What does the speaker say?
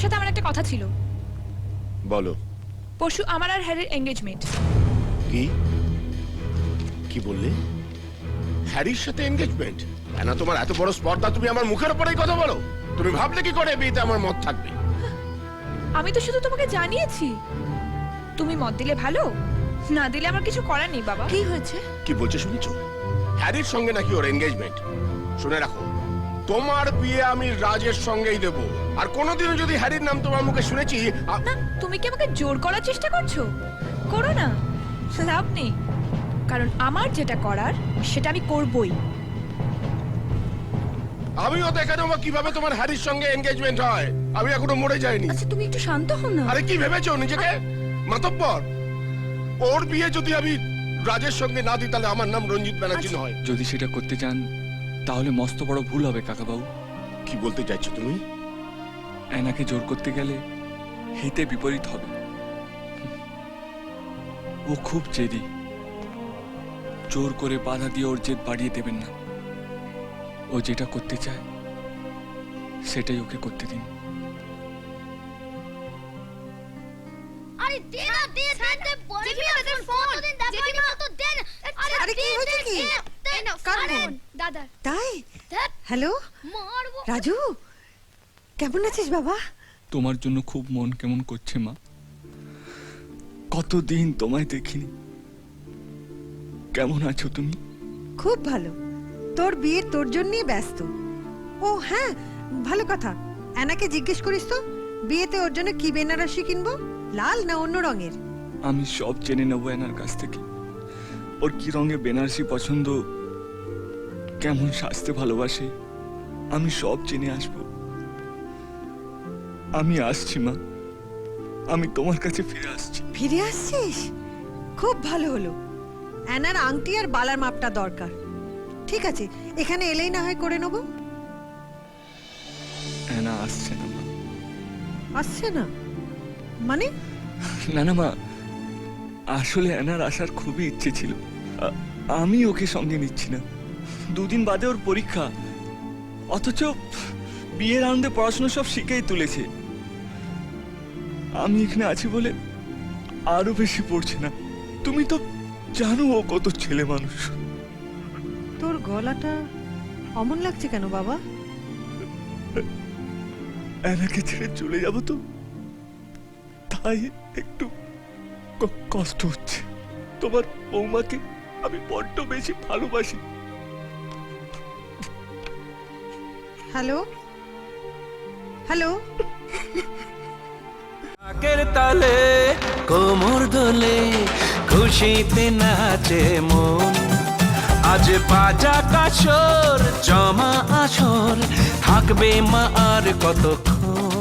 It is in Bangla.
সাথে আমার একটা কথা ছিল। বলো। পরশু আমার আর হ্যারির এনগেজমেন্ট। কি কি বললে? হ্যারির সাথে এনগেজমেন্ট? না, তোমার এত বড় স্পর্ধা, তুমি আমার মুখের উপরেই কথা বলো। তুমি ভাবলে কি করে বিয়েতে আমার মত থাকবে? আমি তো শুধু তোমাকে জানিয়েছি, তুমি মত দিলে ভালো, না দিলে আমার কিছু করার নেই। বাবা কি হয়েছে? কি বলছে শুনেছো? হ্যারির সঙ্গে নাকি ওর এনগেজমেন্ট। শুনে রাখো, তোমার বিয়ে আমি রাজের সঙ্গেই দেব। আর কোনোদিনও যদি হ্যারির নাম তোমার মুখে শুনেছি না, তুমি কি আমাকে জোর করার চেষ্টা করছো? করো না, লাভ নেই। কারণ আমার যেটা করার সেটা আমি করবই। আমিও দেখে নেবো কিভাবে তোমার হ্যারির সঙ্গে এনগেজমেন্ট হয়। আমি এখনো মরে যাইনি। আচ্ছা তুমি একটু শান্ত হও না। আরে কি ভেবেছো নিজেকে? মাতব্বর, ওর বিয়ে যদি আমি রাজের সঙ্গে না দিই তাহলে আমার নাম রঞ্জিত ব্যানার্জি নয়। যদি সেটা করতে চান তাহলে মস্ত বড় ভুল হবে কাকাবাবু। কি বলতে চাইছো তুমি? অ্যানাকে জোর করতে গেলে হিতে বিপরীত হবে। ও খুব জেদি। জোর করে বাধা দিয়ে ওর জেদ বাড়িয়ে দেবেন না। ও যেটা করতে চায় সেটাই ওকে করতে দিন। আরে দে না, দে দে বল মি আমাদের ফোন দিন, দেখো না তো দেন। আরে কি হয়েছে কি? কার ফোন? দাদা তাই? ধ্যাৎ, হ্যালো মারবো। রাজু, কেমন আছিস বাবা? তোমার জন্য খুব মন কেমন করছে মা। কতদিন তোমায় দেখিনি। কেমন আছো তুমি? খুব ভালো। তোর বিয়ে তোর জন্যই ব্যস্ত। ও হ্যাঁ, ভালো কথা। অ্যানাকে জিজ্ঞেস করিস তো বিয়েতে ওর জন্য কি বেনারসি কিনবো, লাল না অন্য রঙের? আমি সব জেনে নেবো অ্যানার কাছ থেকে। ওর কি রঙে বেনারসি পছন্দ, কেমন সাজতে ভালোবাসে, আমি সব জেনে আসবো। আমি আসছি মা, আমি তোমার কাছে ফিরে আসছি। ফিরে আসছিস? খুব ভালো হলো। অ্যানার আংটি আর বালার মাপটা দরকার। ঠিক আছে, এখানে এলেই না হয় করে নেবো। অ্যানা আসছে না মা। আসছে না মানে? না না মা, আসলে অ্যানার আসার খুবই ইচ্ছে ছিল। আমি ওকে সঙ্গে নিচ্ছি না। দুদিন বাদে ওর পরীক্ষা, অথচ বিয়ের আনন্দে পড়াশোনা সব শিখেই তুলেছে। আমি এখানে আছি বলে আরো বেশি পড়ছে না। তুমি তো জানো ও কত ছেলে মানুষ। তোর গলাটা অমন লাগছে কেন বাবা? অ্যানাকে ছেড়ে চলে যাব তো, তাই একটু কষ্ট হচ্ছে। তোমার বৌমাকে আমি বড্ড বেশি ভালোবাসি। হ্যালো হ্যালো, আকের তালে কোমর দোলে খুশিতে নাচে মন। আজ বাজা কাছর জমা আসর থাকবে মা আর কতক্ষণ।